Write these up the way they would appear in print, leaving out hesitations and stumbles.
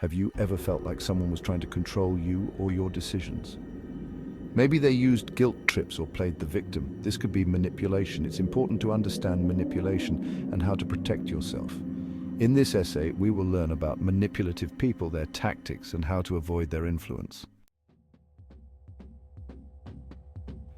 Have you ever felt like someone was trying to control you or your decisions? Maybe they used guilt trips or played the victim. This could be manipulation. It's important to understand manipulation and how to protect yourself. In this essay, we will learn about manipulative people, their tactics, and how to avoid their influence.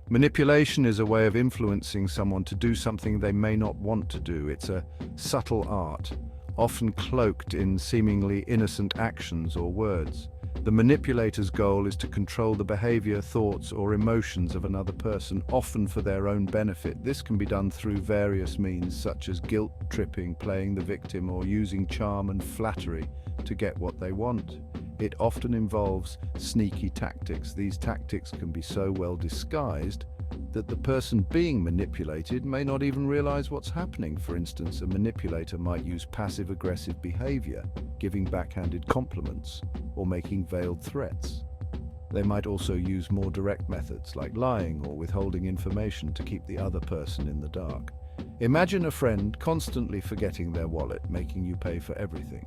Manipulation is a way of influencing someone to do something they may not want to do. It's a subtle art, often cloaked in seemingly innocent actions or words. The manipulator's goal is to control the behavior, thoughts, or emotions of another person, often for their own benefit. This can be done through various means, such as guilt tripping, playing the victim, or using charm and flattery to get what they want. It often involves sneaky tactics. These tactics can be so well disguised that the person being manipulated may not even realize what's happening. For instance, a manipulator might use passive-aggressive behavior, giving backhanded compliments, or making veiled threats. They might also use more direct methods, like lying or withholding information to keep the other person in the dark. Imagine a friend constantly forgetting their wallet, making you pay for everything.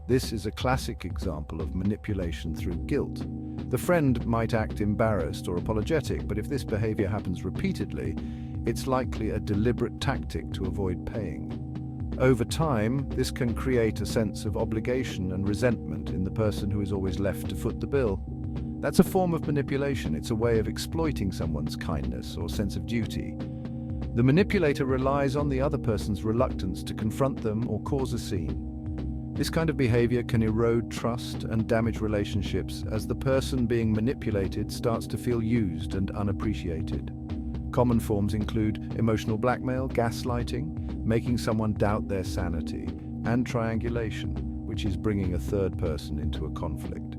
This is a classic example of manipulation through guilt. The friend might act embarrassed or apologetic, but if this behavior happens repeatedly, it's likely a deliberate tactic to avoid paying. Over time, this can create a sense of obligation and resentment in the person who is always left to foot the bill. That's a form of manipulation. It's a way of exploiting someone's kindness or sense of duty. The manipulator relies on the other person's reluctance to confront them or cause a scene. This kind of behavior can erode trust and damage relationships as the person being manipulated starts to feel used and unappreciated. Common forms include emotional blackmail, gaslighting, making someone doubt their sanity, and triangulation, which is bringing a third person into a conflict.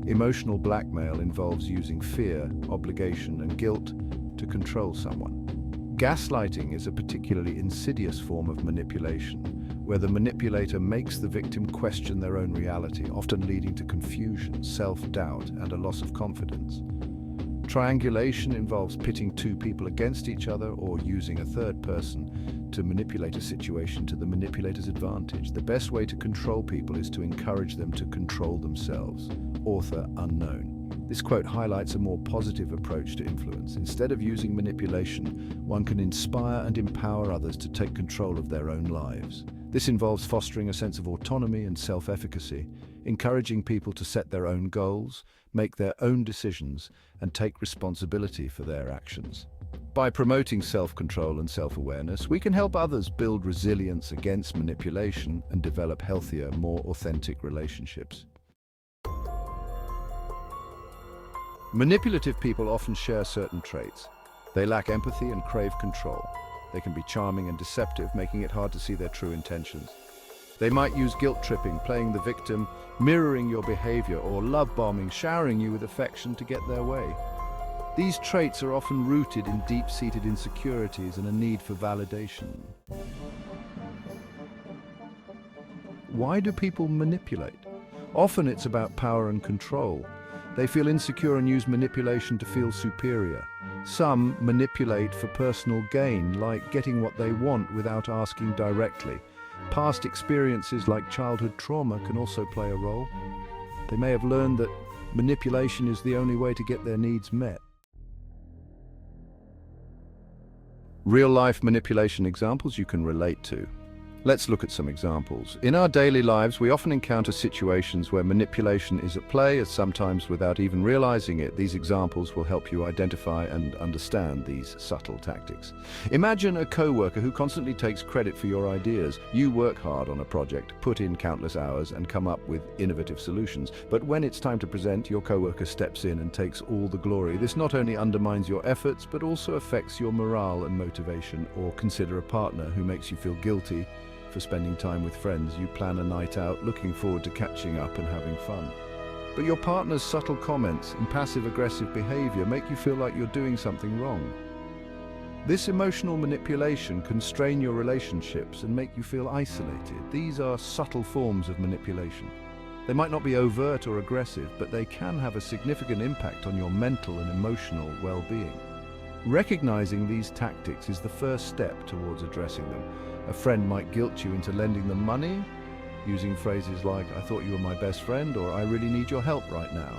Emotional blackmail involves using fear, obligation, and guilt to control someone. Gaslighting is a particularly insidious form of manipulation, where the manipulator makes the victim question their own reality, often leading to confusion, self-doubt, and a loss of confidence. Triangulation involves pitting two people against each other or using a third person to manipulate a situation to the manipulator's advantage. The best way to control people is to encourage them to control themselves. Author unknown. This quote highlights a more positive approach to influence. Instead of using manipulation, one can inspire and empower others to take control of their own lives. This involves fostering a sense of autonomy and self-efficacy, encouraging people to set their own goals, make their own decisions, and take responsibility for their actions. By promoting self-control and self-awareness, we can help others build resilience against manipulation and develop healthier, more authentic relationships. Manipulative people often share certain traits. They lack empathy and crave control. They can be charming and deceptive, making it hard to see their true intentions. They might use guilt tripping, playing the victim, mirroring your behavior, or love bombing, showering you with affection to get their way. These traits are often rooted in deep-seated insecurities and a need for validation. Why do people manipulate? Often it's about power and control. They feel insecure and use manipulation to feel superior. Some manipulate for personal gain, like getting what they want without asking directly. Past experiences like childhood trauma can also play a role. They may have learned that manipulation is the only way to get their needs met. Real-life manipulation examples you can relate to. Let's look at some examples. In our daily lives, we often encounter situations where manipulation is at play, sometimes without even realizing it. These examples will help you identify and understand these subtle tactics. Imagine a co-worker who constantly takes credit for your ideas. You work hard on a project, put in countless hours, and come up with innovative solutions. But when it's time to present, your co-worker steps in and takes all the glory. This not only undermines your efforts, but also affects your morale and motivation. Or consider a partner who makes you feel guilty for spending time with friends. You plan a night out, looking forward to catching up and having fun. But your partner's subtle comments and passive-aggressive behavior make you feel like you're doing something wrong. This emotional manipulation can strain your relationships and make you feel isolated. These are subtle forms of manipulation. They might not be overt or aggressive, but they can have a significant impact on your mental and emotional well-being. Recognizing these tactics is the first step towards addressing them. A friend might guilt you into lending them money. using phrases like, "I thought you were my best friend," or "I really need your help right now."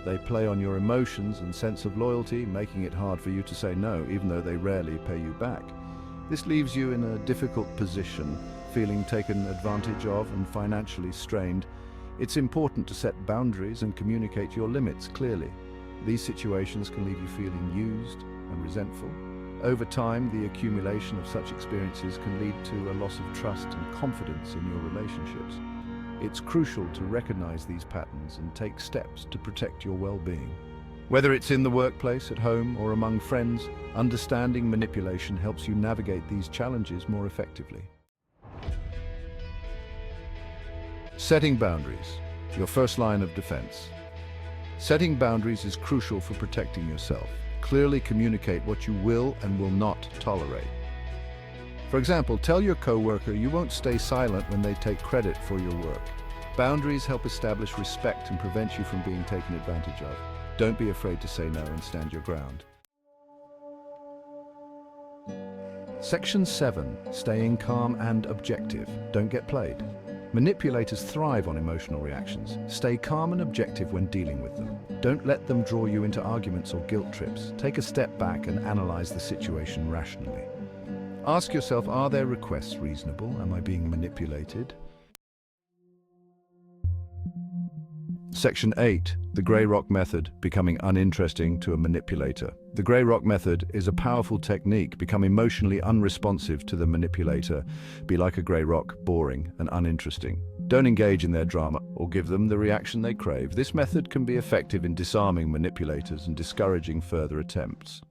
They play on your emotions and sense of loyalty, making it hard for you to say no, even though they rarely pay you back. This leaves you in a difficult position, feeling taken advantage of and financially strained. It's important to set boundaries and communicate your limits clearly. These situations can leave you feeling used and resentful. Over time, the accumulation of such experiences can lead to a loss of trust and confidence in your relationships. It's crucial to recognize these patterns and take steps to protect your well-being. Whether it's in the workplace, at home, or among friends, understanding manipulation helps you navigate these challenges more effectively. Setting boundaries, your first line of defense. Setting boundaries is crucial for protecting yourself. Clearly communicate what you will and will not tolerate. For example, tell your coworker you won't stay silent when they take credit for your work. Boundaries help establish respect and prevent you from being taken advantage of. Don't be afraid to say no and stand your ground. Section 7. Staying calm and objective. Don't get played. Manipulators thrive on emotional reactions. Stay calm and objective when dealing with them. Don't let them draw you into arguments or guilt trips. Take a step back and analyze the situation rationally. Ask yourself, are their requests reasonable? Am I being manipulated? Section 8. The grey rock method, becoming uninteresting to a manipulator. The grey rock method is a powerful technique. Become emotionally unresponsive to the manipulator. Be like a grey rock, boring and uninteresting. Don't engage in their drama or give them the reaction they crave. This method can be effective in disarming manipulators and discouraging further attempts.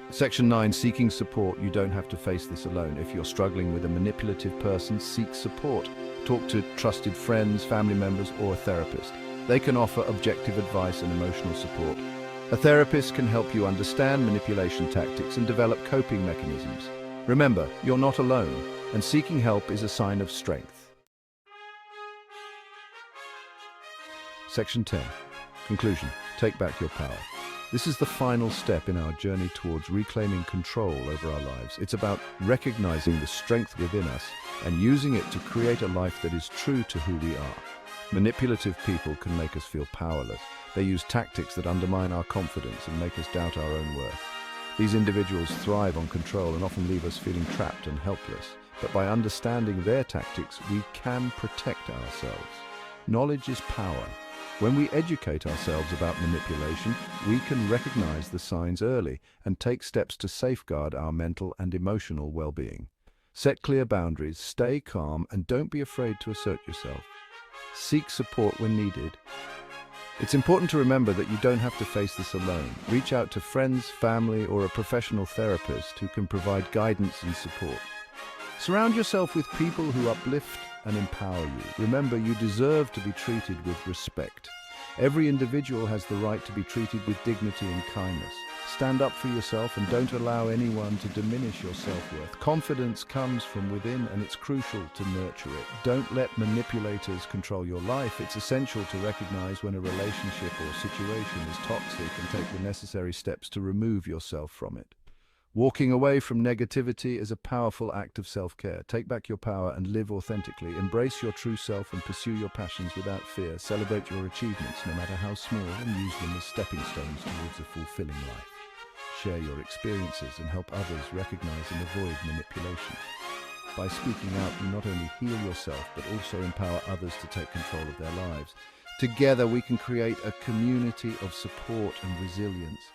Section 9. Seeking support. You don't have to face this alone. If you're struggling with a manipulative person, seek support. Talk to trusted friends, family members, or a therapist. They can offer objective advice and emotional support. A therapist can help you understand manipulation tactics and develop coping mechanisms. Remember, you're not alone, and seeking help is a sign of strength. Section 10. Conclusion. Take back your power. This is the final step in our journey towards reclaiming control over our lives. It's about recognizing the strength within us and using it to create a life that is true to who we are. Manipulative people can make us feel powerless. They use tactics that undermine our confidence and make us doubt our own worth. These individuals thrive on control and often leave us feeling trapped and helpless. But by understanding their tactics, we can protect ourselves. Knowledge is power. When we educate ourselves about manipulation, we can recognize the signs early and take steps to safeguard our mental and emotional well-being. Set clear boundaries, stay calm, and don't be afraid to assert yourself. Seek support when needed. It's important to remember that you don't have to face this alone. Reach out to friends, family, or a professional therapist who can provide guidance and support. Surround yourself with people who uplift and empower you. Remember, you deserve to be treated with respect. Every individual has the right to be treated with dignity and kindness. Stand up for yourself and don't allow anyone to diminish your self-worth. Confidence comes from within, and it's crucial to nurture it. Don't let manipulators control your life. It's essential to recognize when a relationship or situation is toxic and take the necessary steps to remove yourself from it. Walking away from negativity is a powerful act of self-care. Take back your power and live authentically. Embrace your true self and pursue your passions without fear. Celebrate your achievements, no matter how small, and use them as stepping stones towards a fulfilling life. Share your experiences and help others recognize and avoid manipulation. By speaking out, you not only heal yourself, but also empower others to take control of their lives. Together, we can create a community of support and resilience.